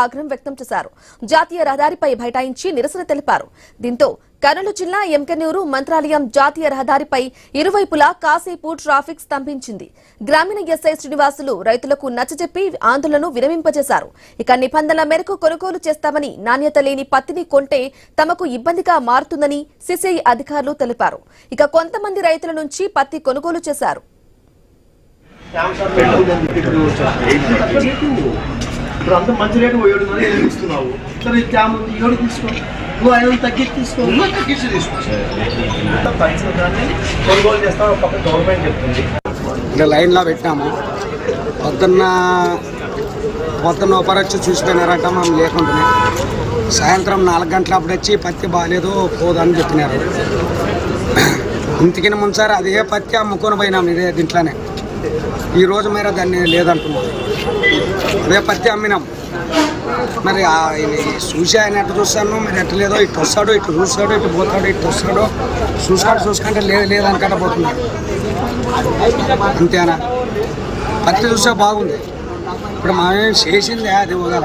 ఆగ్రహం వ్యక్తం చేశారు. జాతీయ రహదారిపై బైఠాయించి నిరసన తెలిపారు. దీంతో కర్నూలు జిల్లా ఎంకన్నూరు మంత్రాలయం జాతీయ రహదారిపై ఇరువైపులా కాసేపు ట్రాఫిక్ స్తంభించింది. గ్రామీణ ఎస్ఐ శ్రీనివాసులు రైతులకు నచ్చజెప్పి ఆందోళనను విరమింపజేశారు. ఇక నిబంధనల మేరకు కొనుగోలు చేస్తామని, నాణ్యత లేని పత్తిని కొంటే తమకు ఇబ్బందిగా మారుతుందని సిసిఐ అధికారులు తెలిపారు. ఇక కొంతమంది రైతుల నుంచి పత్తి కొనుగోలు చేశారు. ఇప్పుడు అంత మంచి రేటు 700 ఇస్తున్నావు. సరే క్యామ్ 7 తీసుకో, నువ్వు 500 తగ్గించి తీసుకో, తగ్గించి తీసుకో. దాన్ని కొనుగోలు చేస్తాం. ఒక పక్క గవర్నమెంట్ చెప్తుంది. ఇలా లైన్లో పెట్టాము. పొద్దున్న ఒకరొచ్చి చూసిపోయినారంట. మనం లేకుండానే సాయంత్రం 4 గంటల అప్పుడు వచ్చి పత్తి బాగాలేదు పోదని చెప్పినారు. ఇంటికి ముంచారు. అదే పత్తి అమ్ముకొని పోయినాము ఇదే దీంట్లోనే. ఈరోజు మీరు దాన్ని లేదంటున్నారు. అదే పత్తి అమ్మినాం. మరి చూసి ఆయన ఎట్లా చూస్తాను, మీరు ఎట్లా లేదో ఇటు వస్తాడు, ఇటు చూస్తాడు, ఇటు పోతాడు, ఇటు వస్తాడు, చూసుకుంటే లేదనుకుంటా పోతున్నాడు. అంతేనా? పత్తి చూస్తే బాగుంది. ఇప్పుడు మనం చేసిందే అది ఒకవేళ